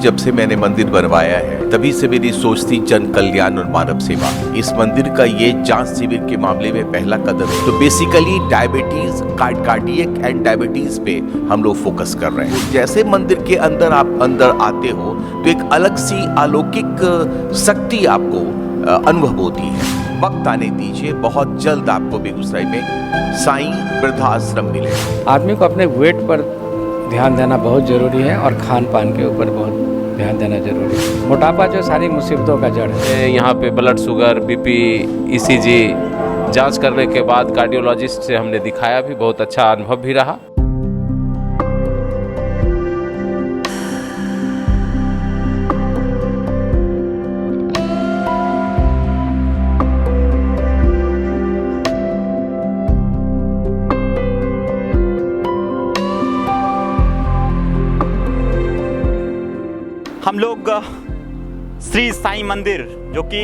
जब से मैंने मंदिर बनवाया है तभी से मेरी सोच थी जन कल्याण और मानव सेवा। इस मंदिर का ये जांच शिविर के मामले में पहला कदम है। तो basically diabetes, cardiac and diabetes पे हम लोग फोकस कर रहे हैं। जैसे मंदिर के अंदर आप अंदर आते हो तो एक अलग सी अलौकिक शक्ति आपको अनुभव होती है। वक्त आने दीजिए, बहुत जल्द आपको बेगूसराय में साईं वृद्धाश्रम मिले। आदमी को अपने वेट पर ध्यान देना बहुत ज़रूरी है और खान पान के ऊपर बहुत ध्यान देना जरूरी है। मोटापा जो सारी मुसीबतों का जड़ है। यहाँ पे ब्लड शुगर, बीपी, ईसीजी जांच करने के बाद कार्डियोलॉजिस्ट से हमने दिखाया भी, बहुत अच्छा अनुभव भी रहा। हम लोग श्री साईं मंदिर जो कि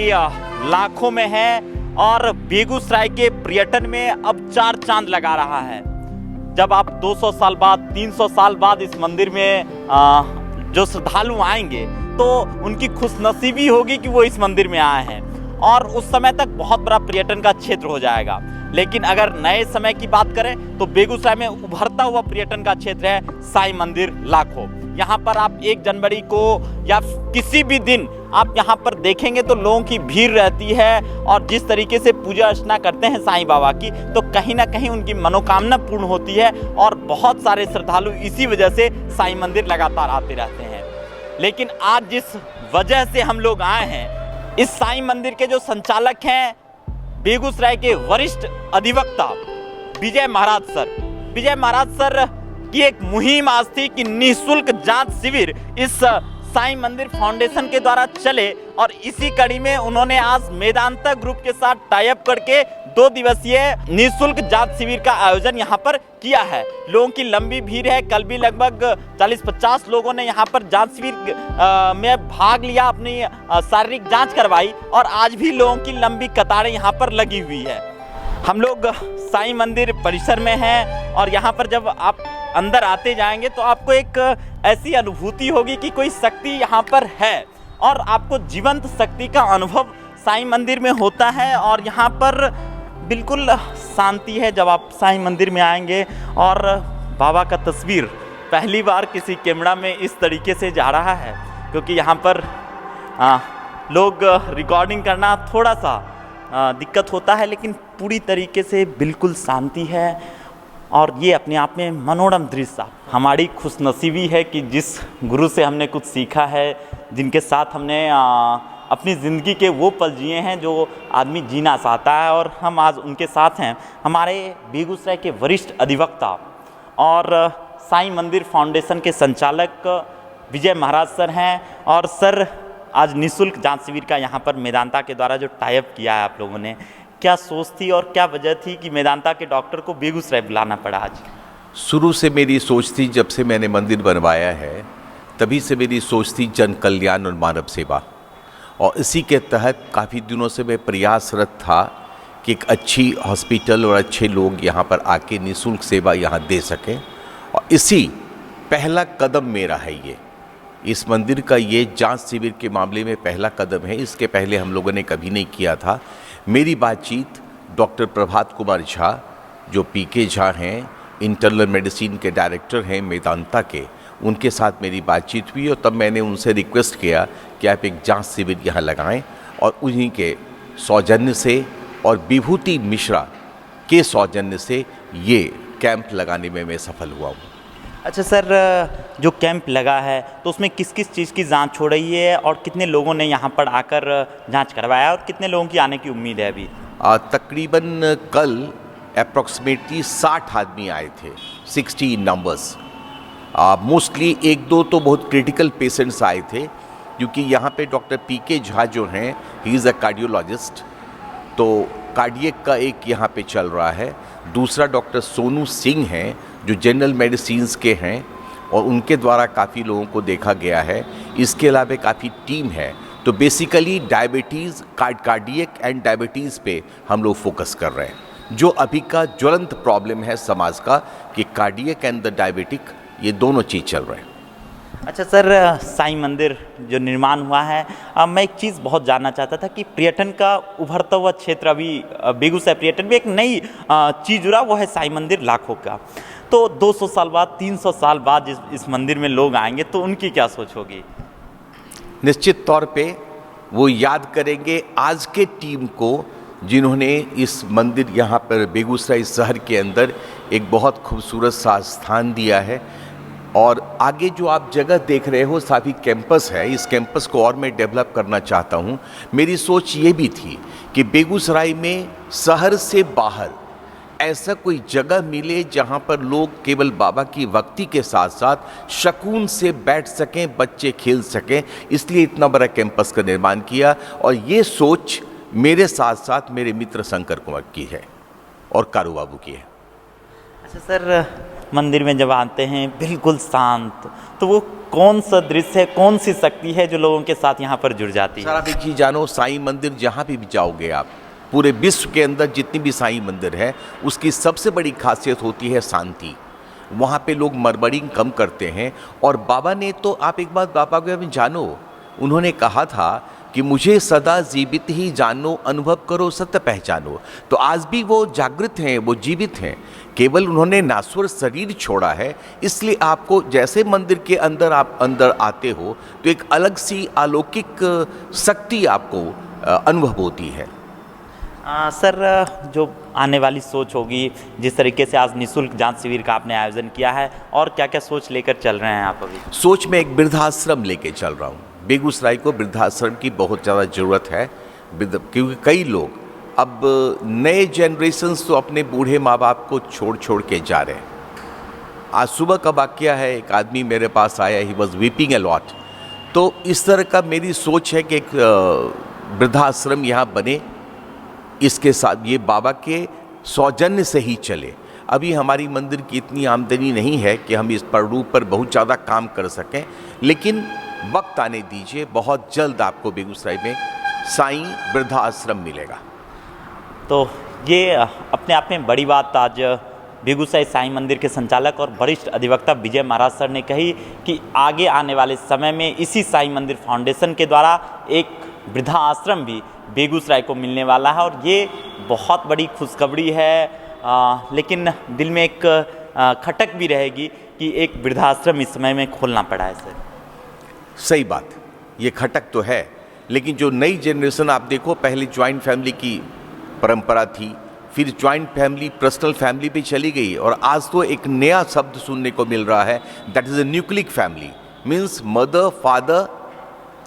लाखों में है और बेगूसराय के पर्यटन में अब 4 चांद लगा रहा है। जब आप 200 साल बाद, 300 साल बाद इस मंदिर में जो श्रद्धालु आएंगे तो उनकी खुशनसीबी होगी कि वो इस मंदिर में आए हैं और उस समय तक बहुत बड़ा पर्यटन का क्षेत्र हो जाएगा। लेकिन अगर नए समय की बात करें तो बेगूसराय में उभरता हुआ पर्यटन का क्षेत्र है साईं मंदिर लाखों। यहाँ पर आप 1 जनवरी को या किसी भी दिन आप यहाँ पर देखेंगे तो लोगों की भीड़ रहती है और जिस तरीके से पूजा अर्चना करते हैं साईं बाबा की, तो कहीं ना कहीं उनकी मनोकामना पूर्ण होती है और बहुत सारे श्रद्धालु इसी वजह से साईं मंदिर लगातार आते रहते हैं। लेकिन आज जिस वजह से हम लोग आए हैं, इस साईं मंदिर के जो संचालक हैं बेगूसराय के वरिष्ठ अधिवक्ता विजय महाराज सर की एक मुहिम आज थी कि निःशुल्क जांच शिविर इस साईं मंदिर फाउंडेशन के द्वारा चले और इसी कड़ी में उन्होंने आज मेदांता ग्रुप के साथ टाई अप करके 2 दिवसीय निःशुल्क जांच शिविर का आयोजन यहाँ पर किया है। लोगों की लंबी भीड़ है। कल भी लगभग 40-50 लोगों ने यहाँ पर जांच शिविर में भाग लिया, अपनी शारीरिक जांच करवाई और आज भी लोगों की लंबी कतारें यहाँ पर लगी हुई है। हम लोग साईं मंदिर परिसर में हैं और यहाँ पर जब आप अंदर आते जाएंगे तो आपको एक ऐसी अनुभूति होगी कि कोई शक्ति यहाँ पर है और आपको जीवंत शक्ति का अनुभव साईं मंदिर में होता है। और यहाँ पर बिल्कुल शांति है। जब आप साईं मंदिर में आएंगे और बाबा का तस्वीर पहली बार किसी कैमरा में इस तरीके से जा रहा है, क्योंकि यहाँ पर लोग रिकॉर्डिंग करना थोड़ा सा दिक्कत होता है, लेकिन पूरी तरीके से बिल्कुल शांति है और ये अपने आप में मनोरम दृश्य। हमारी खुशनसीबी है कि जिस गुरु से हमने कुछ सीखा है, जिनके साथ हमने अपनी ज़िंदगी के वो पल जिए हैं जो आदमी जीना चाहता है, और हम आज उनके साथ हैं। हमारे बेगूसराय के वरिष्ठ अधिवक्ता और साईं मंदिर फाउंडेशन के संचालक विजय महाराज सर हैं। और सर, आज निःशुल्क जांच शिविर का यहाँ पर मेदांता के द्वारा जो टाई अप किया है आप लोगों ने, क्या सोच थी और क्या वजह थी कि मेदांता के डॉक्टर को बेगूसराय बुलाना पड़ा आज? शुरू से मेरी सोच थी, जब से मैंने मंदिर बनवाया है तभी से मेरी सोच थी जन कल्याण और मानव सेवा। और इसी के तहत काफ़ी दिनों से मैं प्रयासरत था कि एक अच्छी हॉस्पिटल और अच्छे लोग यहाँ पर आके निःशुल्क सेवा यहाँ दे सकें। और इसी पहला कदम मेरा है ये। इस मंदिर का ये जांच शिविर के मामले में पहला कदम है। इसके पहले हम लोगों ने कभी नहीं किया था। मेरी बातचीत डॉक्टर प्रभात कुमार झा, जो पीके झा हैं, इंटरनल मेडिसिन के डायरेक्टर हैं मेदांता के, उनके साथ मेरी बातचीत हुई और तब मैंने उनसे रिक्वेस्ट किया कि आप एक जांच शिविर यहाँ लगाएं। और उन्हीं के सौजन्य से और विभूति मिश्रा के सौजन्य से ये कैंप लगाने में मैं सफल हुआ हूँ। अच्छा सर, जो कैंप लगा है तो उसमें किस किस चीज़ की जांच हो रही है और कितने लोगों ने यहाँ पर आकर जांच करवाया और कितने लोगों की आने की उम्मीद है अभी? तकरीबन कल अप्रॉक्सीमेटली 60 आदमी आए थे, 60 नंबर्स। मोस्टली 1-2 तो बहुत क्रिटिकल पेशेंट्स आए थे, क्योंकि यहाँ पे डॉक्टर पीके झा जो हैं, ही इज़ अ कार्डियोलॉजिस्ट, तो कार्डियक का एक यहाँ पे चल रहा है। दूसरा डॉक्टर सोनू सिंह हैं जो जनरल मेडिसिन्स के हैं और उनके द्वारा काफ़ी लोगों को देखा गया है। इसके अलावा काफ़ी टीम है। तो basically diabetes, cardiac and diabetes पे हम लोग फोकस कर रहे हैं, जो अभी का ज्वलंत प्रॉब्लम है समाज का, कि कार्डियक एंड द डायबिटिक, ये दोनों चीज़ चल रहे हैं। अच्छा सर, साईं मंदिर जो निर्माण हुआ है, मैं एक चीज़ बहुत जानना चाहता था कि पर्यटन का उभरता हुआ क्षेत्र अभी बेगूसराय पर्यटन में एक नई चीज़ जुड़ा, वो है साईं मंदिर लाखों का। तो 200 साल बाद, 300 साल बाद इस मंदिर में लोग आएंगे तो उनकी क्या सोच होगी? निश्चित तौर पे वो याद करेंगे आज के टीम को, जिन्होंने इस मंदिर यहाँ पर बेगूसराय शहर के अंदर एक बहुत खूबसूरत सा स्थान दिया है। और आगे जो आप जगह देख रहे हो साफी कैंपस है, इस कैंपस को और मैं डेवलप करना चाहता हूँ। मेरी सोच ये भी थी कि बेगूसराय में शहर से बाहर ऐसा कोई जगह मिले जहाँ पर लोग केवल बाबा की भक्ति के साथ साथ सुकून से बैठ सकें, बच्चे खेल सकें, इसलिए इतना बड़ा कैंपस का निर्माण किया। और ये सोच मेरे साथ साथ मेरे मित्र शंकर कुमार की है और कारू बाबू की है। अच्छा सर, मंदिर में जब आते हैं बिल्कुल शांत, तो वो कौन सा दृश्य है, कौन सी शक्ति है जो लोगों के साथ यहाँ पर जुड़ जाती है? सर आप एक चीज़ जानो, साईं मंदिर जहाँ भी जाओगे आप, पूरे विश्व के अंदर जितनी भी साईं मंदिर है, उसकी सबसे बड़ी खासियत होती है शांति। वहाँ पे लोग मरमरिंग कम करते हैं। और बाबा ने तो, आप एक बात बाबा के में जानो, उन्होंने कहा था कि मुझे सदा जीवित ही जानो, अनुभव करो सत्य पहचानो। तो आज भी वो जागृत हैं, वो जीवित हैं, केवल उन्होंने नाश्वर शरीर छोड़ा है। इसलिए आपको जैसे मंदिर के अंदर आप अंदर आते हो तो एक अलग सी अलौकिक शक्ति आपको अनुभव होती है। सर, जो आने वाली सोच होगी, जिस तरीके से आज निःशुल्क जांच शिविर का आपने आयोजन किया है, और क्या क्या सोच लेकर चल रहे हैं आप अभी? सोच में एक वृद्धाश्रम लेके चल रहा हूँ। बेगूसराय को वृद्धाश्रम की बहुत ज़्यादा ज़रूरत है, क्योंकि कई लोग अब नए जनरेशन्स तो अपने बूढ़े माँ बाप को छोड़ के जा रहे हैं। आज सुबह का वाकया है, एक आदमी मेरे पास आया, he was weeping a lot. तो इस तरह का मेरी सोच है कि एक वृद्धाश्रम यहाँ बने, इसके साथ ये बाबा के सौजन्य से ही चले। अभी हमारी मंदिर की इतनी आमदनी नहीं है कि हम इस पर रूप पर बहुत ज़्यादा काम कर सकें, लेकिन वक्त आने दीजिए, बहुत जल्द आपको बेगूसराय में साईं वृद्धाश्रम मिलेगा। तो ये अपने आप में बड़ी बात आज बेगूसराय साईं मंदिर के संचालक और वरिष्ठ अधिवक्ता विजय महाराज सर ने कही कि आगे आने वाले समय में इसी साईं मंदिर फाउंडेशन के द्वारा एक वृद्धाश्रम भी बेगूसराय को मिलने वाला है। और ये बहुत बड़ी खुशखबरी है, लेकिन दिल में एक खटक भी रहेगी कि एक वृद्धाश्रम इस समय में खोलना पड़ा है सर। सही बात, ये खटक तो है, लेकिन जो नई जनरेशन आप देखो, पहले ज्वाइंट फैमिली की परंपरा थी, फिर ज्वाइंट फैमिली पर्सनल फैमिली पे चली गई, और आज तो एक नया शब्द सुनने को मिल रहा है, that is a nucleic family, means mother, father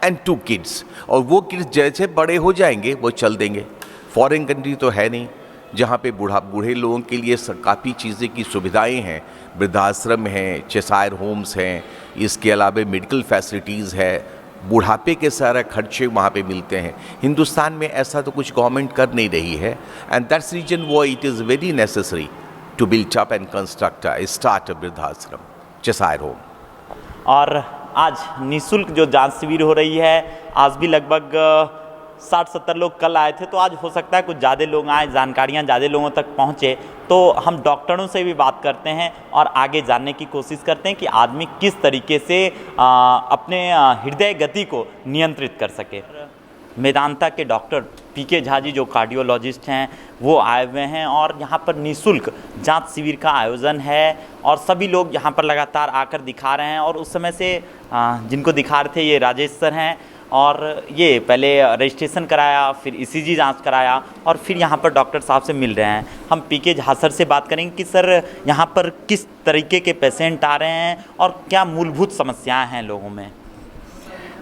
and 2 kids. और वो किड्स जैसे बड़े हो जाएंगे वो चल देंगे। फॉरेन कंट्री तो है नहीं जहाँ पे बूढ़े लोगों के लिए काफ़ी चीज़ें की सुविधाएं हैं, वृद्धाश्रम हैं, चेसायर होम्स हैं, इसके अलावा मेडिकल फैसिलिटीज़ है, बुढ़ापे के सारे खर्चे वहाँ पे मिलते हैं। हिंदुस्तान में ऐसा तो कुछ गवर्नमेंट कर नहीं रही है, एंड दैट्स रीजन वो it is very necessary to build up and construct start a वृद्धाश्रम, चेसायर होम। और आज निःशुल्क जो जांच शिविर हो रही है, आज भी लगभग 60-70 लोग कल आए थे, तो आज हो सकता है कुछ ज़्यादा लोग आए, जानकारियाँ ज़्यादा लोगों तक पहुँचे। तो हम डॉक्टरों से भी बात करते हैं और आगे जानने की कोशिश करते हैं कि आदमी किस तरीके से अपने हृदय गति को नियंत्रित कर सके। मेदांता के डॉक्टर पीके झा जी जो कार्डियोलॉजिस्ट हैं, वो आए हुए हैं और यहाँ पर निःशुल्क जांच शिविर का आयोजन है और सभी लोग यहाँ पर लगातार आकर दिखा रहे हैं। और उस समय से जिनको दिखा रहे थे ये राजेश सर हैं, और ये पहले रजिस्ट्रेशन कराया, फिर ईसीजी जांच कराया और फिर यहाँ पर डॉक्टर साहब से मिल रहे हैं। हम पीके झा सर से बात करेंगे कि सर यहाँ पर किस तरीके के पेशेंट आ रहे हैं और क्या मूलभूत समस्याएं हैं लोगों में।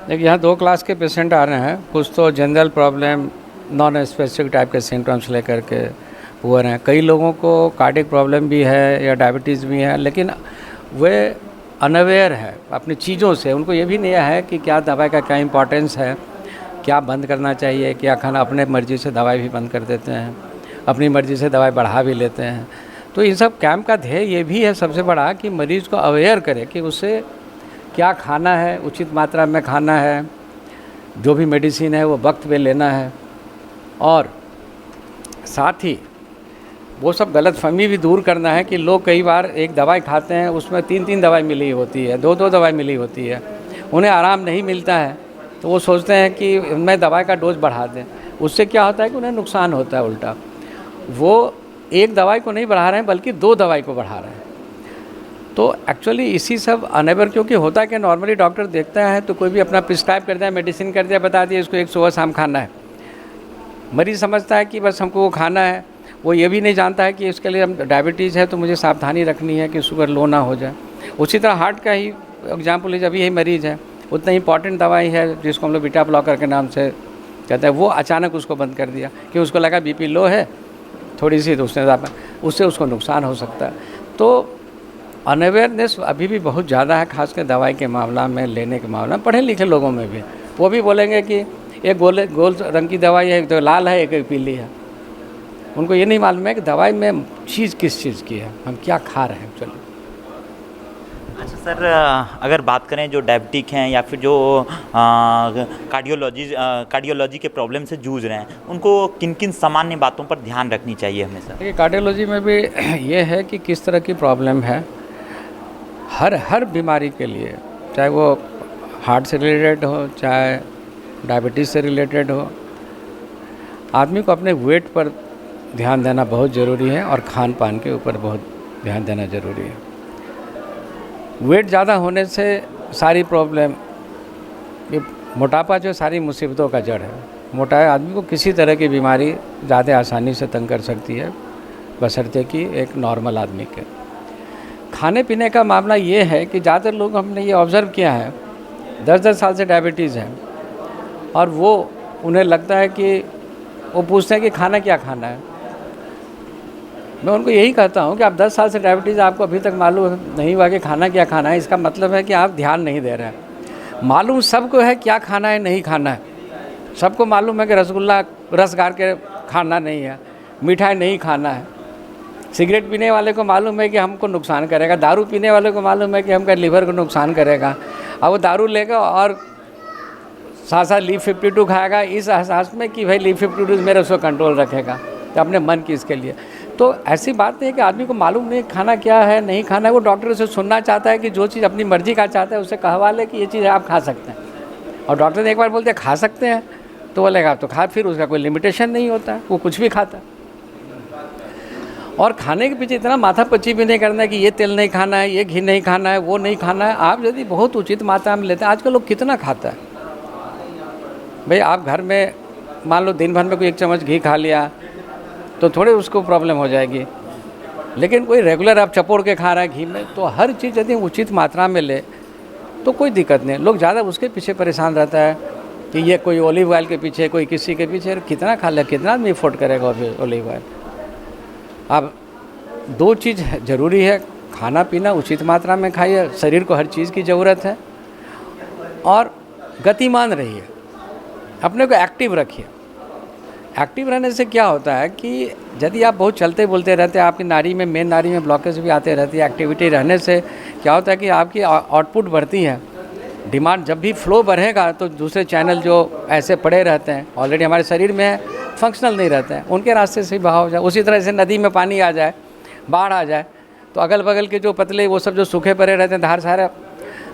देखिए, यहाँ 2 क्लास के पेशेंट आ रहे हैं। कुछ तो general problem, non specific type के सिम्टम्स लेकर के हुए हैं। कई लोगों को कार्डियक प्रॉब्लम भी है या डायबिटीज़ भी है, लेकिन वे अनअवेयर है अपनी चीज़ों से। उनको ये भी नहीं है कि क्या दवाई का क्या इम्पोर्टेंस है, क्या बंद करना चाहिए, क्या खाना। अपने मर्ज़ी से दवाई भी बंद कर देते हैं, अपनी मर्ज़ी से दवाई बढ़ा भी लेते हैं। तो इन सब कैंप का ध्येय ये भी है सबसे बड़ा कि मरीज़ को अवेयर करे कि उसे क्या खाना है, उचित मात्रा में खाना है, जो भी मेडिसिन है वो वक्त पे लेना है। और साथ ही वो सब गलतफहमी भी दूर करना है कि लोग कई बार एक दवाई खाते हैं, उसमें 3-3 दवाई मिली होती है, 2-2 दवाई मिली होती है, उन्हें आराम नहीं मिलता है तो वो सोचते हैं कि उनमें दवाई का डोज बढ़ा दें। उससे क्या होता है कि उन्हें नुकसान होता है उल्टा। वो एक दवाई को नहीं बढ़ा रहे हैं बल्कि 2 दवाई को बढ़ा रहे हैं। तो एक्चुअली इसी सब अनेबर, क्योंकि होता है कि नॉर्मली डॉक्टर देखता है तो कोई भी अपना प्रिस्क्राइब कर दिया, मेडिसिन कर दिया, बता दिया इसको एक सुबह शाम खाना है। मरीज़ समझता है कि बस हमको वो खाना है, वो ये भी नहीं जानता है कि इसके लिए हम डायबिटीज़ है तो मुझे सावधानी रखनी है कि शुगर लो ना हो जाए। उसी तरह हार्ट का ही एग्जाम्पल है, अभी यही मरीज़ है, उतना इंपॉर्टेंट दवाई है जिसको हम लोग बीटा ब्लॉकर के नाम से कहते हैं, वो अचानक उसको बंद कर दिया कि उसको लगा बीपी लो है थोड़ी सी, तो उससे उसको नुकसान हो सकता है। तो अनअवेयरनेस अभी भी बहुत ज़्यादा है, खासकर दवाई के मामला में, लेने के मामला में। पढ़े लिखे लोगों में भी वो भी बोलेंगे कि एक गोल रंग की दवाई है, एक तो लाल है, एक पीली है। उनको ये नहीं मालूम है कि दवाई में चीज़ किस चीज़ की है, हम क्या खा रहे हैं। चलो अच्छा सर, अगर बात करें जो डायबिटिक हैं या फिर जो कार्डियोलॉजी के प्रॉब्लम से जूझ रहे हैं, उनको किन किन सामान्य बातों पर ध्यान रखनी चाहिए हमेशा? देखिए, कार्डियोलॉजी में भी ये है कि किस तरह की प्रॉब्लम है। हर बीमारी के लिए, चाहे वो हार्ट से रिलेटेड हो, चाहे डायबिटीज़ से रिलेटेड हो, आदमी को अपने वेट पर ध्यान देना बहुत ज़रूरी है और खान पान के ऊपर बहुत ध्यान देना ज़रूरी है। वेट ज़्यादा होने से सारी प्रॉब्लम, ये मोटापा जो सारी मुसीबतों का जड़ है। मोटापा आदमी को किसी तरह की बीमारी ज़्यादा आसानी से तंग कर सकती है, बशर्ते कि एक नॉर्मल आदमी के। खाने पीने का मामला ये है कि ज़्यादातर लोग, हमने ये ऑब्ज़र्व किया है, 10-10 साल से डायबिटीज़ है और वो उन्हें लगता है कि वो पूछते हैं कि खाना क्या खाना है। मैं उनको यही कहता हूँ कि आप 10 साल से डायबिटीज़, आपको अभी तक मालूम नहीं हुआ कि खाना क्या खाना है, इसका मतलब है कि आप ध्यान नहीं दे रहे हैं। मालूम सबको है क्या खाना है, नहीं खाना है। सबको मालूम है कि रसगुल्ला रस गार के खाना नहीं है, मिठाई नहीं खाना है। सिगरेट पीने वाले को मालूम है कि हमको नुकसान करेगा, दारू पीने वाले को मालूम है कि हमका लीवर को नुकसान करेगा। अब वो दारू लेगा और साथ लीव 52 खाएगा इस एहसास में कि भाई लीव 52 मेरे उसको कंट्रोल रखेगा, तो अपने मन की इसके लिए। तो ऐसी बात नहीं है कि आदमी को मालूम नहीं खाना क्या है, नहीं खाना है। वो डॉक्टर से सुनना चाहता है कि जो चीज़ अपनी मर्जी का चाहता है उसे कहवा ले कि ये चीज़ आप खा सकते हैं। और डॉक्टर ने एक बार बोलते खा सकते हैं तो बोलेगा तो खा, फिर उसका कोई लिमिटेशन नहीं होता है, वो कुछ भी खाता है। और खाने के पीछे इतना माथापच्ची भी नहीं करना है कि ये तेल नहीं खाना है, ये घी नहीं खाना है, वो नहीं खाना है। आप यदि बहुत उचित मात्रा में लेते हैं, आजकल लोग कितना खाता है भाई। आप घर में मान लो दिन भर में कोई 1 चम्मच घी खा लिया तो थोड़े उसको प्रॉब्लम हो जाएगी, लेकिन कोई रेगुलर आप चपोड़ के खा रहा है घी में, तो हर चीज़ यदि उचित मात्रा में ले तो कोई दिक्कत नहीं। लोग ज़्यादा उसके पीछे परेशान रहता है कि ये कोई ऑलिव ऑयल के पीछे, कोई किसी के पीछे। कितना खा ले, कितना आदमी अफोर्ड करेगा ऑलिव ऑयल। अब 2 चीज़ ज़रूरी है, खाना पीना उचित मात्रा में खाइए, शरीर को हर चीज़ की ज़रूरत है, और गतिमान रहिए, अपने को एक्टिव रखिए। एक्टिव रहने से क्या होता है कि यदि आप बहुत चलते बोलते रहते हैं, आपकी नाड़ी में, मेन नाड़ी में ब्लॉकेज भी आते रहती है। एक्टिविटी रहने से क्या होता है कि आपकी आउटपुट बढ़ती है, डिमांड जब भी फ्लो बढ़ेगा तो दूसरे चैनल जो ऐसे पड़े रहते हैं ऑलरेडी हमारे शरीर में फंक्शनल नहीं रहते हैं, उनके रास्ते से बहाव हो जाए। उसी तरह से नदी में पानी आ जाए, बाढ़ आ जाए, तो अगल बगल के जो पतले वो सब जो सूखे पड़े रहते हैं धार सारा,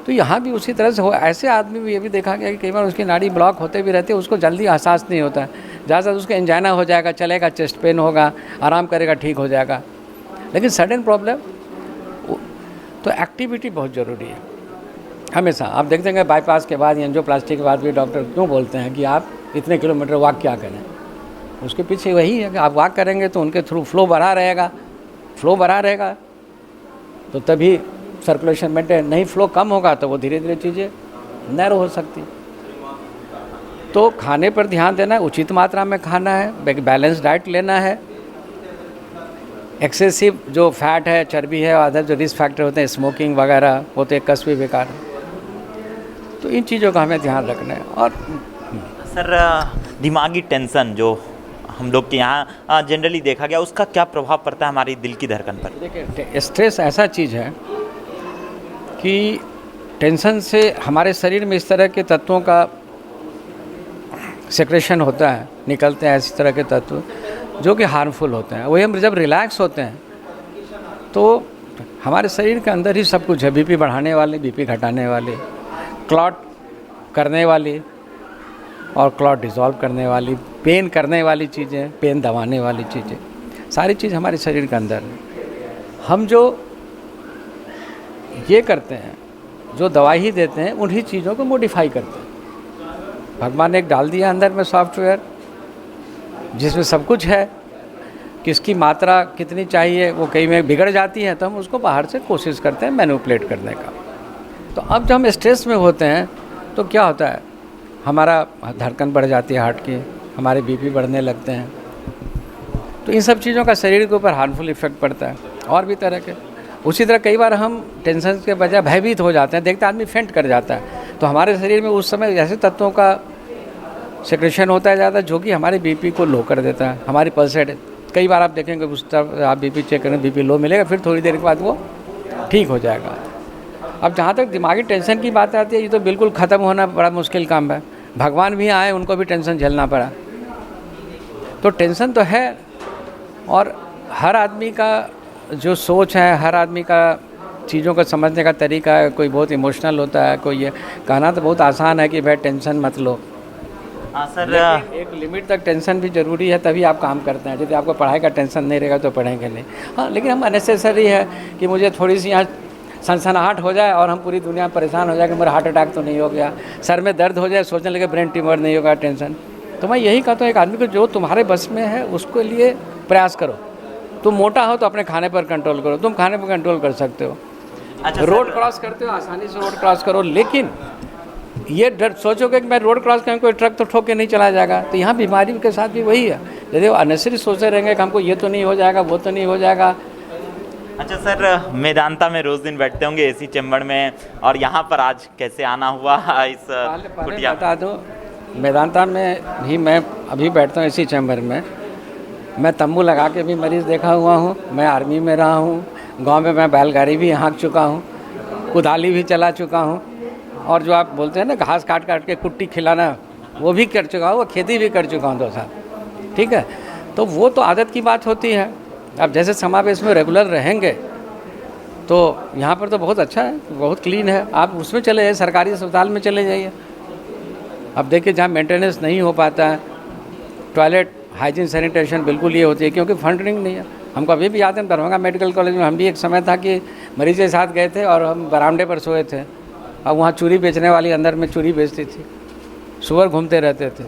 तो यहाँ भी उसी तरह से हो। ऐसे आदमी भी ये भी देखा गया कि कई बार उसकी नाड़ी ब्लॉक होते भी रहती है, उसको जल्दी एहसास नहीं होता है। ज़्यादा उसको एंजाइना हो जाएगा, चलेगा, चेस्ट पेन होगा, आराम करेगा, ठीक हो जाएगा। लेकिन सडन प्रॉब्लम, तो एक्टिविटी बहुत ज़रूरी है हमेशा। आप देख देंगे बाईपास के बाद, एंजियोप्लास्टी के बाद भी डॉक्टर क्यों बोलते हैं कि आप इतने किलोमीटर वॉक क्या करें। उसके पीछे वही है कि आप वॉक करेंगे तो उनके थ्रू फ्लो बढ़ा रहेगा तो तभी सर्कुलेशन मेंटेन। नहीं, फ्लो कम होगा तो वो धीरे धीरे चीज़ें नैरो हो सकती। तो खाने पर ध्यान देना है, उचित मात्रा में खाना है, बैलेंस डाइट लेना है। एक्सेसिव जो फैट है, चर्बी है, अदर जो रिस्क फैक्टर होते हैं, स्मोकिंग वगैरह, वो तो एक कसबी बेकार है। तो इन चीज़ों का हमें ध्यान रखना है। और सर, दिमागी टेंशन जो हम लोग के यहाँ जनरली देखा गया, उसका क्या प्रभाव पड़ता है हमारी दिल की धड़कन पर? देखिए, स्ट्रेस ऐसा चीज़ है कि टेंशन से हमारे शरीर में इस तरह के तत्वों का सेक्रेशन होता है, निकलते हैं इस तरह के तत्व जो कि हार्मफुल होते हैं। वही हम जब रिलैक्स होते हैं तो हमारे शरीर के अंदर ही सब कुछ है, बीपी बढ़ाने वाली, बीपी घटाने वाली, क्लॉट करने वाली और क्लॉट डिसॉल्व करने वाली, पेन करने वाली चीज़ें, पेन दबाने वाली चीज़ें, सारी चीज़ हमारे शरीर के अंदर है। हम जो ये करते हैं, जो दवाई ही देते हैं, उन्हीं चीज़ों को मॉडिफाई करते हैं। भगवान ने एक डाल दिया अंदर में सॉफ्टवेयर जिसमें सब कुछ है, किसकी मात्रा कितनी चाहिए, वो कई में बिगड़ जाती है तो हम उसको बाहर से कोशिश करते हैं मैनिपुलेट करने का। तो अब जब हम स्ट्रेस में होते हैं तो क्या होता है, हमारा धड़कन बढ़ जाती है हार्ट की, हमारे बीपी बढ़ने लगते हैं। तो इन सब चीज़ों का शरीर के ऊपर हार्मफुल इफेक्ट पड़ता है और भी तरह के। उसी तरह कई बार हम टेंशन के बजाय भयभीत हो जाते हैं, देखते आदमी फेंट कर जाता है, तो हमारे शरीर में उस समय ऐसे तत्वों का सेक्रेशन होता है ज़्यादा जो कि हमारे बीपी को लो कर देता है। हमारी पल्स रेट कई बार आप देखेंगे उस तरफ आप बीपी चेक करें, बीपी लो मिलेगा, फिर थोड़ी देर के बाद वो ठीक हो जाएगा। अब जहाँ तक दिमागी टेंशन की बात आती है, ये तो बिल्कुल ख़त्म होना बड़ा मुश्किल काम है। भगवान भी आए, उनको भी टेंशन झेलना पड़ा। तो टेंशन तो है, और हर आदमी का जो सोच है, हर आदमी का चीज़ों को समझने का तरीका है, कोई बहुत इमोशनल होता है, कोई ये कहना तो बहुत आसान है कि भाई टेंशन मत लो। हाँ सर, एक लिमिट तक टेंशन भी ज़रूरी है, तभी आप काम करते हैं। यदि आपको पढ़ाई का टेंशन नहीं रहेगा तो पढ़ेंगे नहीं। हाँ, लेकिन हम अननेसेसरी है कि मुझे थोड़ी सी यहाँ सनसनाहट हो जाए और हम पूरी दुनिया परेशान हो जाए कि मेरा हार्ट अटैक तो नहीं हो गया, सर में दर्द हो जाए, सोचने लगे ब्रेन ट्यूमर नहीं होगा, टेंशन। तो मैं यही कहता हूँ एक आदमी को जो तुम्हारे बस में है उसके लिए प्रयास करो। तुम मोटा हो तो अपने खाने पर कंट्रोल करो, तुम खाने पर कंट्रोल कर सकते हो। अच्छा रोड क्रॉस करते हो, आसानी से रोड क्रॉस करो, लेकिन ये डर सोचोगे कि मैं रोड क्रॉस करूँ कोई ट्रक तो ठोक के नहीं चला जाएगा। तो यहाँ बीमारी के साथ भी वही है, यदि वो अननेसेसरी सोचते रहेंगे कि हमको ये तो नहीं हो जाएगा, वो तो नहीं हो जाएगा। अच्छा सर, मेदांता में रोज़ दिन बैठते होंगे एसी चैम्बर में, और यहाँ पर आज कैसे आना हुआ इस कुटिया? बता दूँ, मेदांता में भी मैं अभी बैठता हूँ इसी चैम्बर में। मैं तंबू लगा के भी मरीज़ देखा हुआ हूँ, मैं आर्मी में रहा हूँ, गांव में मैं बैलगाड़ी भी हाँक चुका हूँ, कुदाली भी चला चुका हूँ, और जो आप बोलते हैं ना घास काट काट के कुट्टी खिलाना, वो भी कर चुका हूँ, वो खेती भी कर चुका हूँ 2 साल। ठीक है, तो वो तो आदत की बात होती है। अब जैसे समावेश में रेगुलर रहेंगे तो यहाँ पर तो बहुत अच्छा है, बहुत क्लीन है। आप उसमें चले जाइए, सरकारी अस्पताल में चले जाइए। अब देखिए जहाँ मेंटेनेंस नहीं हो पाता है, टॉयलेट हाइजीन सैनिटेशन बिल्कुल ये होती है, क्योंकि फंडिंग नहीं है। हमको अभी भी याद है दरभंगा मेडिकल कॉलेज में हम भी एक समय था कि मरीज के साथ गए थे और हम बरामदे पर सोए थे, अब वहाँ चूड़ी बेचने वाली अंदर में चूड़ी बेचती थी, सुअर घूमते रहते थे।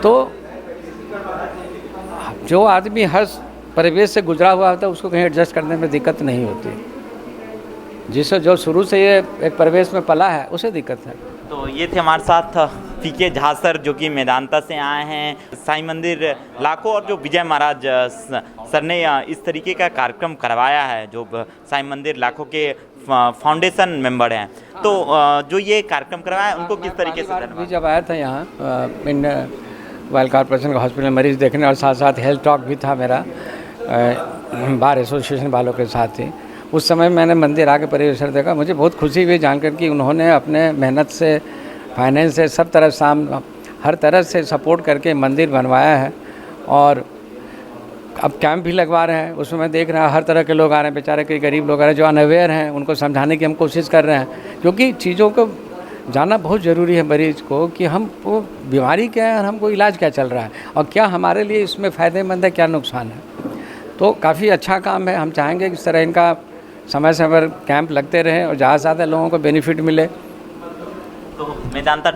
तो जो आदमी हर परिवेश से गुजरा हुआ होता है उसको कहीं एडजस्ट करने में दिक्कत नहीं होती, जिससे जो शुरू से ये एक परिवेश में पला है उसे दिक्कत है। तो ये थे हमारे साथ पीके झा सर, जो कि मेदांता से आए हैं। साईं मंदिर लाखों और जो विजय महाराज सर ने इस तरीके का कार्यक्रम करवाया है, जो साईं मंदिर लाखों के फाउंडेशन मेंबर हैं, तो जो ये कार्यक्रम करवाया उनको किस तरीके से भी जब आया था यहाँ इन वाइल्ड कॉर्पोरेशन का हॉस्पिटल मरीज देखने, और साथ साथ हेल्थ टॉक भी था मेरा बार एसोसिएशन वालों के साथ ही। उस समय मैंने मंदिर आके परिवेश देखा, मुझे बहुत खुशी हुई जानकर कि उन्होंने अपने मेहनत से, फाइनेंस से, सब तरह हर तरह से सपोर्ट करके मंदिर बनवाया है। और अब कैंप भी लगवा रहे हैं, उसमें मैं देख रहा हूँ हर तरह के लोग आ रहे हैं, बेचारे कई गरीब लोग आ रहे हैं जो अनअवेयर हैं, उनको समझाने की हम कोशिश कर रहे हैं, क्योंकि चीज़ों को जानना बहुत ज़रूरी है मरीज़ को कि हम वो बीमारी क्या है और हमको इलाज क्या चल रहा है और क्या हमारे लिए इसमें फ़ायदेमंद है, क्या नुकसान है। तो काफ़ी अच्छा काम है। हम चाहेंगे कि इस तरह इनका समय समय पर कैंप लगते रहें और ज़्यादा से ज़्यादा लोगों को बेनिफिट मिले। तो मेदांता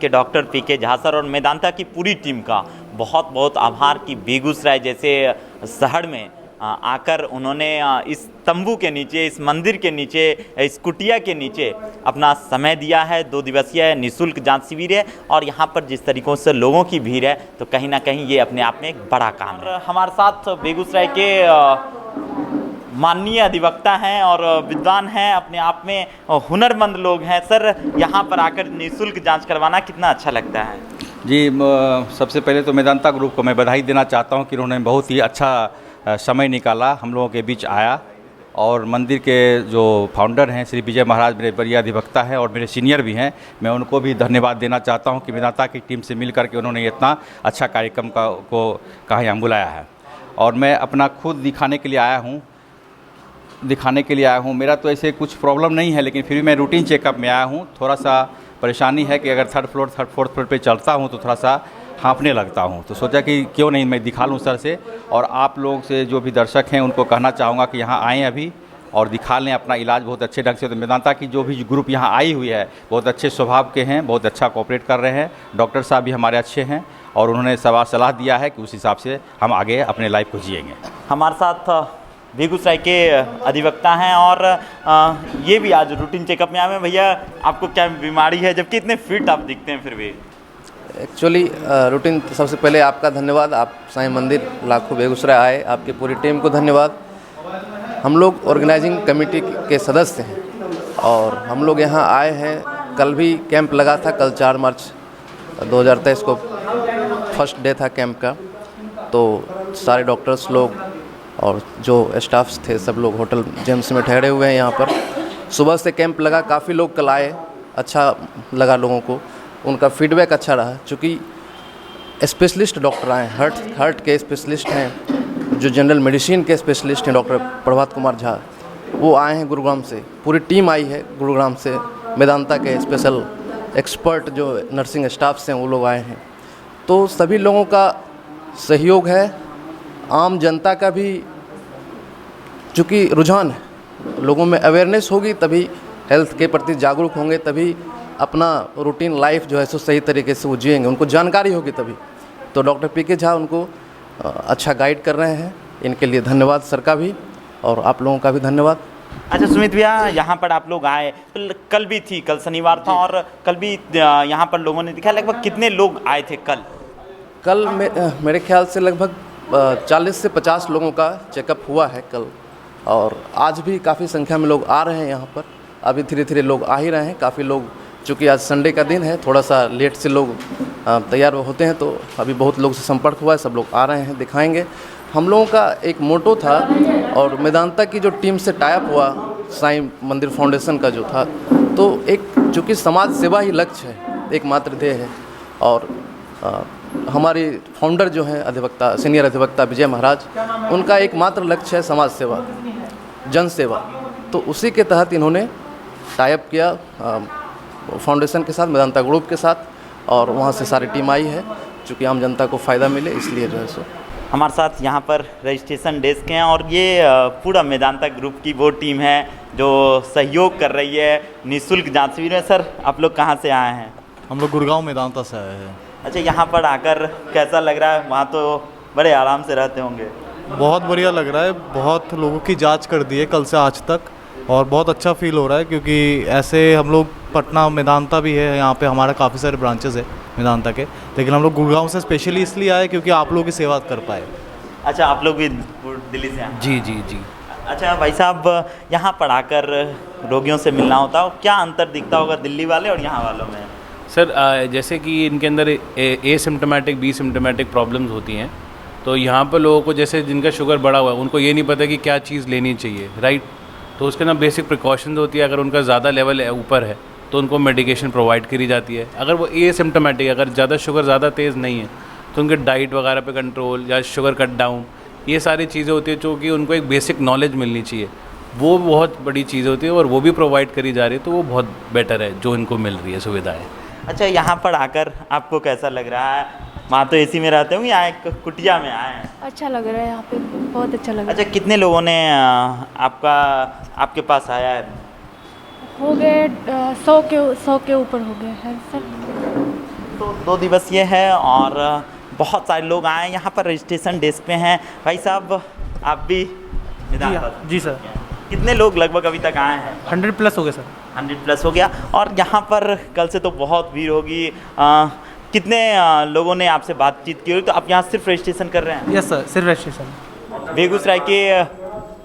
के डॉक्टर पीके झा सर और मेदांता की पूरी टीम का बहुत बहुत आभार कि बेगूसराय जैसे शहर में आकर उन्होंने इस तंबू के नीचे, इस मंदिर के नीचे, इस कुटिया के नीचे अपना समय दिया है। 2 दिवसीय निःशुल्क जांच शिविर है और यहाँ पर जिस तरीक़ों से लोगों की भीड़ है, तो कहीं ना कहीं ये अपने आप में एक बड़ा काम है। हमारे साथ बेगूसराय के माननीय अधिवक्ता हैं और विद्वान हैं, अपने आप में हुनरमंद लोग हैं। सर, यहाँ पर आकर निःशुल्क जांच करवाना कितना अच्छा लगता है? जी, सबसे पहले तो मेदांता ग्रुप को मैं बधाई देना चाहता हूँ कि उन्होंने बहुत ही अच्छा समय निकाला, हम लोगों के बीच आया और मंदिर के जो फाउंडर हैं श्री विजय महाराज मेरे वरीय अधिवक्ता हैं और मेरे सीनियर भी हैं, मैं उनको भी धन्यवाद देना चाहता हूं कि मेदांता की टीम से मिल करके उन्होंने इतना अच्छा कार्यक्रम को कहाँ यहाँ बुलाया है। और मैं अपना खुद दिखाने के लिए आया हूँ। मेरा तो ऐसे कुछ प्रॉब्लम नहीं है, लेकिन फिर भी मैं रूटीन चेकअप में आया हूँ। थोड़ा सा परेशानी है कि अगर थर्ड फोर्थ फ्लोर पे चलता हूँ तो थोड़ा सा हाँफने लगता हूँ, तो सोचा कि क्यों नहीं मैं दिखा लूँ सर से। और आप लोग से जो भी दर्शक हैं उनको कहना चाहूँगा कि यहाँ आएँ अभी और दिखा लें अपना इलाज बहुत अच्छे ढंग से। तो मेदांता की जो भी ग्रुप यहाँ आई हुई है बहुत अच्छे स्वभाव के हैं, बहुत अच्छा कोऑपरेट कर रहे हैं। डॉक्टर साहब भी हमारे अच्छे हैं और उन्होंने सलाह दिया है कि उस हिसाब से हम आगे अपने लाइफ को जिएंगे। हमारे साथ बेगूसराय के अधिवक्ता हैं और ये भी आज रूटीन चेकअप में आए हैं। भैया आपको क्या बीमारी है, जबकि इतने फिट आप दिखते हैं फिर भी? एक्चुअली रूटीन सबसे पहले आपका धन्यवाद, आप साईं मंदिर लाखों बेगूसराय आए, आपकी पूरी टीम को धन्यवाद। हम लोग ऑर्गेनाइजिंग कमेटी के सदस्य हैं और हम लोग यहाँ आए हैं। कल भी कैंप लगा था, कल 4 मार्च 2023 को फर्स्ट डे था कैंप का। तो सारे डॉक्टर्स लोग और जो स्टाफ्स थे सब लोग होटल जेम्स में ठहरे हुए हैं यहाँ पर। सुबह से कैंप लगा, काफ़ी लोग कल आए, अच्छा लगा लोगों को, उनका फीडबैक अच्छा रहा। चूँकि स्पेशलिस्ट डॉक्टर आए, हार्ट के स्पेशलिस्ट हैं, जो जनरल मेडिसिन के स्पेशलिस्ट हैं, डॉक्टर प्रभात कुमार झा, वो आए हैं गुरुग्राम से। पूरी टीम आई है गुरुग्राम से, मेदांता के स्पेशल एक्सपर्ट जो नर्सिंग स्टाफ्स हैं वो लोग आए हैं। तो सभी लोगों का सहयोग है, आम जनता का भी चूँकि रुझान है, लोगों में अवेयरनेस होगी तभी हेल्थ के प्रति जागरूक होंगे, तभी अपना रूटीन लाइफ जो है सो सही तरीके से वो जिएंगे, उनको जानकारी होगी तभी। तो डॉक्टर पीके झा उनको अच्छा गाइड कर रहे हैं, इनके लिए धन्यवाद सर का भी और आप लोगों का भी धन्यवाद। अच्छा सुमित भैया, यहाँ पर आप लोग आए, कल भी थी, कल शनिवार था और कल भी यहाँ पर लोगों ने दिखा। लगभग कितने लोग आए थे कल? कल मेरे ख्याल से लगभग 40 से 50 लोगों का चेकअप हुआ है कल, और आज भी काफ़ी संख्या में लोग आ रहे हैं यहाँ पर। अभी धीरे धीरे लोग आ ही रहे हैं, काफ़ी लोग, चूँकि आज संडे का दिन है, थोड़ा सा लेट से लोग तैयार होते हैं, तो अभी बहुत लोग से संपर्क हुआ है, सब लोग आ रहे हैं, दिखाएंगे। हम लोगों का एक मोटो था और मेदांता की जो टीम से टाइप हुआ साईं मंदिर फाउंडेशन का जो था, तो एक चूँकि समाज सेवा ही लक्ष्य है, एकमात्र ध्येय है। और हमारी फाउंडर जो हैं अधिवक्ता, सीनियर अधिवक्ता विजय महाराज, उनका एकमात्र लक्ष्य है समाज सेवा, जन सेवा। तो उसी के तहत इन्होंने टाइप किया फाउंडेशन के साथ, मेदांता ग्रुप के साथ, और वहाँ से सारी टीम आई है, चूँकि आम जनता को फ़ायदा मिले इसलिए जो है सो। हमारे साथ यहाँ पर रजिस्ट्रेशन डेस्क हैं और ये पूरा मेदांता ग्रुप की वो टीम है जो सहयोग कर रही है निःशुल्क जाँच शिविर में। सर आप लोग कहाँ से आए हैं? हम लोग गुड़गांव मेदांता से आए हैं। अच्छा, यहाँ पर आकर कैसा लग रहा है? वहाँ तो बड़े आराम से रहते होंगे। बहुत बढ़िया लग रहा है, बहुत लोगों की जांच कर दी है कल से आज तक और बहुत अच्छा फील हो रहा है, क्योंकि ऐसे हम लोग पटना मेदांता भी है, यहाँ पे हमारा काफ़ी सारे ब्रांचेस है मेदांता के, लेकिन हम लोग गुड़गांव से स्पेशली इसलिए आए क्योंकि आप लोगों की सेवा कर पाए। अच्छा, आप लोग भी दिल्ली से आए? जी जी जी। अच्छा भाई साहब, यहाँ पर आकर रोगियों से मिलना होता है, क्या अंतर दिखता होगा दिल्ली वाले और यहाँ वालों में? सर जैसे कि इनके अंदर एसिम्टोमेटिक बी सिम्टोमेटिक प्रॉब्लम्स होती हैं, तो यहाँ पर लोगों को, जैसे जिनका शुगर बढ़ा हुआ है, उनको ये नहीं पता कि क्या चीज़ लेनी चाहिए, राइट? तो उसके ना बेसिक प्रिकॉशंस होती है। अगर उनका ज़्यादा लेवल ऊपर है तो उनको मेडिकेशन प्रोवाइड करी जाती है। अगर वो एसिम्टोमेटिक, अगर ज़्यादा शुगर ज़्यादा तेज़ नहीं है, तो उनके डाइट वगैरह पे कंट्रोल या शुगर कट डाउन, ये सारी चीज़ें होती है जो कि उनको एक बेसिक नॉलेज मिलनी चाहिए, वो बहुत बड़ी चीज़ होती है और वो भी प्रोवाइड करी जा रही है, तो वो बहुत बेटर है जो इनको मिल रही है सुविधाएँ। अच्छा, यहाँ पर आकर आपको कैसा लग रहा है? वहाँ तो एसी में रहते होंगे, यहाँ एक कुटिया में आए हैं। अच्छा लग रहा है यहाँ पे, बहुत अच्छा लग रहा है। अच्छा, कितने लोगों ने आपके पास आया है? हो गए 100 के ऊपर हो गए हैं सर। तो 2 दिवसीय है और बहुत सारे लोग आए हैं। यहाँ पर रजिस्ट्रेशन डेस्क पे हैं। भाई साहब, आप भी? जी सर। कितने लोग लगभग अभी तक आए हैं? 100 प्लस हो गए सर। 100 प्लस हो गया। और यहाँ पर कल से तो बहुत भीड़ होगी। कितने लोगों ने आपसे बातचीत की होगी? तो आप यहाँ सिर्फ रजिस्ट्रेशन कर रहे हैं? यस सर, सिर्फ रजिस्ट्रेशन। बेगूसराय के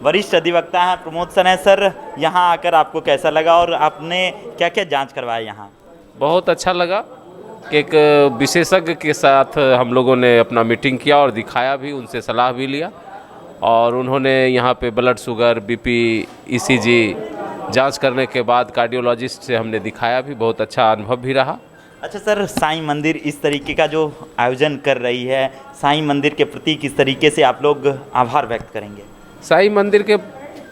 वरिष्ठ अधिवक्ता हैं प्रमोद सर हैं। सर, यहाँ आकर आपको कैसा लगा और आपने क्या क्या जांच करवाया यहाँ? बहुत अच्छा लगा कि एक विशेषज्ञ के साथ हम लोगों ने अपना मीटिंग किया और दिखाया भी, उनसे सलाह भी लिया और उन्होंने यहाँ पे ब्लड शुगर, बीपी, ईसीजी जांच करने के बाद कार्डियोलॉजिस्ट से हमने दिखाया भी, बहुत अच्छा अनुभव भी रहा। अच्छा सर, साईं मंदिर इस तरीके का जो आयोजन कर रही है, साईं मंदिर के प्रति किस तरीके से आप लोग आभार व्यक्त करेंगे? साईं मंदिर के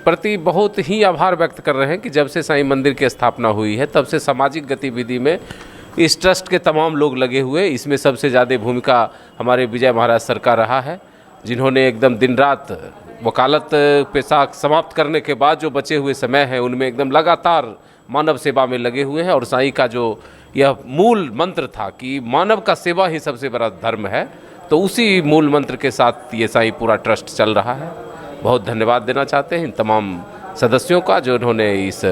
प्रति बहुत ही आभार व्यक्त कर रहे हैं कि जब से साईं मंदिर की स्थापना हुई है तब से सामाजिक गतिविधि में इस ट्रस्ट के तमाम लोग लगे हुए। इसमें सबसे ज़्यादा भूमिका हमारे विजय महाराज सर का रहा है, जिन्होंने एकदम दिन रात वकालत पेशा समाप्त करने के बाद जो बचे हुए समय है उनमें एकदम लगातार मानव सेवा में लगे हुए हैं। और साईं का जो यह मूल मंत्र था कि मानव का सेवा ही सबसे बड़ा धर्म है, तो उसी मूल मंत्र के साथ ये साईं पूरा ट्रस्ट चल रहा है। बहुत धन्यवाद देना चाहते हैं इन तमाम सदस्यों का जो इन्होंने इस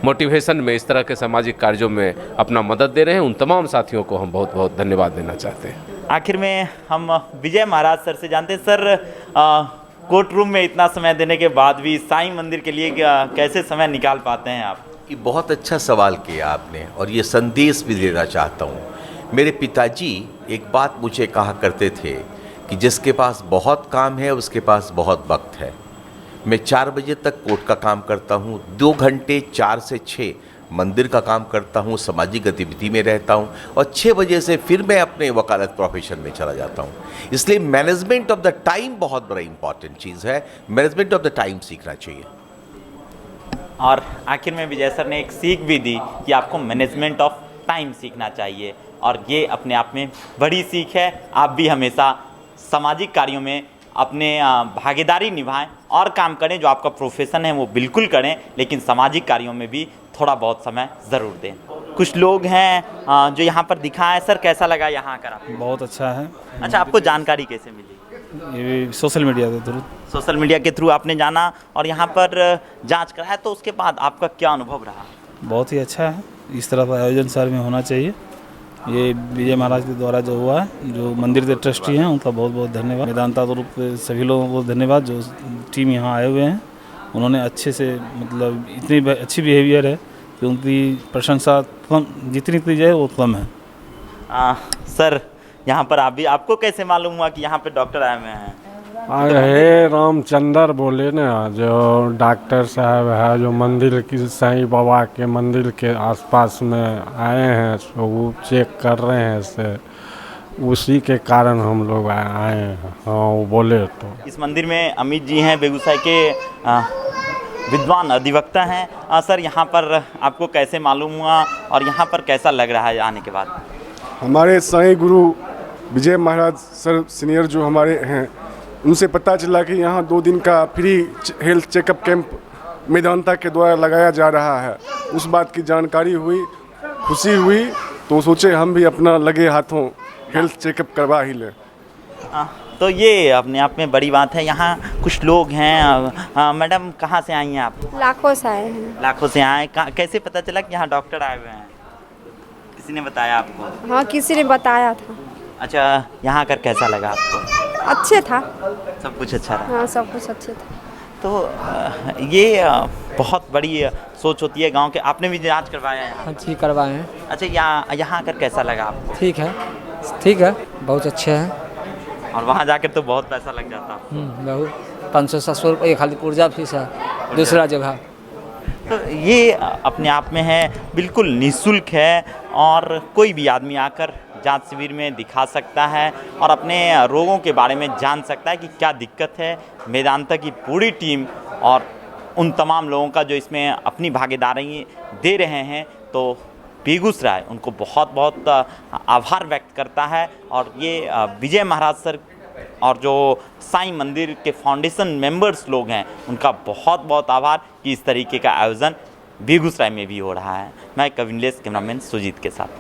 मोटिवेशन में, इस तरह के सामाजिक कार्यों में अपना मदद दे रहे हैं। उन तमाम साथियों को हम बहुत बहुत धन्यवाद देना चाहते हैं। आखिर में हम विजय महाराज सर से जानते हैं, सर कोर्ट रूम में इतना समय देने के बाद भी साईं मंदिर के लिए कैसे समय निकाल पाते हैं आप? ये बहुत अच्छा सवाल किया आपने और ये संदेश भी देना चाहता हूँ। मेरे पिताजी एक बात मुझे कहा करते थे कि जिसके पास बहुत काम है उसके पास बहुत वक्त है। मैं 4 बजे तक कोर्ट का काम करता हूँ, 2 घंटे 4 से 6 मंदिर का काम करता हूँ, सामाजिक गतिविधि में रहता हूँ और 6 बजे से फिर मैं अपने वकालत प्रोफेशन में चला जाता हूँ। इसलिए मैनेजमेंट ऑफ द टाइम बहुत बड़ा इंपॉर्टेंट चीज़ है। मैनेजमेंट ऑफ द टाइम सीखना चाहिए। और आखिर में विजय सर ने एक सीख भी दी कि आपको मैनेजमेंट ऑफ टाइम सीखना चाहिए और ये अपने आप में बड़ी सीख है। आप भी हमेशा सामाजिक कार्यों में अपने भागीदारी निभाएं और काम करें, जो आपका प्रोफेशन है वो बिल्कुल करें, लेकिन सामाजिक कार्यों में भी थोड़ा बहुत समय ज़रूर दें। कुछ लोग हैं जो यहाँ पर दिखा है, सर कैसा लगा यहाँ आकर आपको? बहुत अच्छा है। अच्छा, आपको जानकारी कैसे मिली? ये सोशल मीडिया के थ्रू। सोशल मीडिया के थ्रू आपने जाना और यहाँ पर जांच कराया, तो उसके बाद आपका क्या अनुभव रहा? बहुत ही अच्छा है, इस तरह का आयोजन शहर में होना चाहिए। ये विजय महाराज के द्वारा जो हुआ है, जो मंदिर के ट्रस्टी हैं उनका बहुत बहुत धन्यवाद। वेदांता रूप सभी लोगों को धन्यवाद जो टीम यहाँ आए हुए हैं। उन्होंने अच्छे से, मतलब इतनी अच्छी बिहेवियर है कि उनकी प्रशंसा कम जितनी की जाए वो कम है। सर यहाँ पर आपको कैसे मालूम हुआ कि यहाँ पे डॉक्टर आए हुए हैं? हे रामचंद्र बोले ना, जो डॉक्टर साहब है जो मंदिर की साईं बाबा के मंदिर के आसपास में आए हैं, तो वो चेक कर रहे हैं, से उसी के कारण हम लोग आए हैं। हाँ, वो बोले तो। इस मंदिर में अमित जी हैं, बेगूसराय के विद्वान अधिवक्ता हैं। सर यहाँ पर आपको कैसे मालूम हुआ और यहाँ पर कैसा लग रहा है आने के बाद? हमारे साईं गुरु विजय महाराज सर सीनियर जो हमारे हैं, उनसे पता चला कि यहाँ 2 दिन का free health checkup camp Medanta के द्वारा लगाया जा रहा है। उस बात की जानकारी हुई, खुशी हुई, तो सोचे हम भी अपना लगे हाथों हेल्थ चेकअप करवा ही लें। तो ये अपने आप में बड़ी बात है। यहाँ कुछ लोग हैं। मैडम कहाँ से आई हैं आप? लाखों से आए हैं। लाखों से आए। कैसे पता चला कि यहाँ डॉक्टर आए हुए हैं? किसी ने बताया आपको? हाँ, किसी ने बताया था। अच्छा, यहाँ आकर कैसा लगा आपको? अच्छे था, सब कुछ अच्छा रहा? हाँ, सब कुछ अच्छे था। तो ये बहुत बड़ी सोच होती है गांव के। आपने भी जांच करवाया है? हाँ जी, करवाए हैं। अच्छा, यहाँ आकर कैसा लगा आपको? ठीक है, ठीक है, बहुत अच्छे हैं। और वहाँ जाकर तो बहुत पैसा लग जाता? बहुत, 500-700 रुपये खाली पुर्जा फीस है दूसरा जगह। तो ये अपने आप में है बिल्कुल निःशुल्क है और कोई भी आदमी आकर जांच शिविर में दिखा सकता है और अपने रोगों के बारे में जान सकता है कि क्या दिक्कत है। वेदांता की पूरी टीम और उन तमाम लोगों का जो इसमें अपनी भागीदारी दे रहे हैं, तो बेगूसराय उनको बहुत बहुत आभार व्यक्त करता है। और ये विजय महाराज सर और जो साईं मंदिर के फाउंडेशन मेंबर्स लोग हैं, उनका बहुत बहुत आभार कि इस तरीके का आयोजन बेगूसराय में भी हो रहा है। मैं कविनलेस कैमरामैन सुजीत के साथ।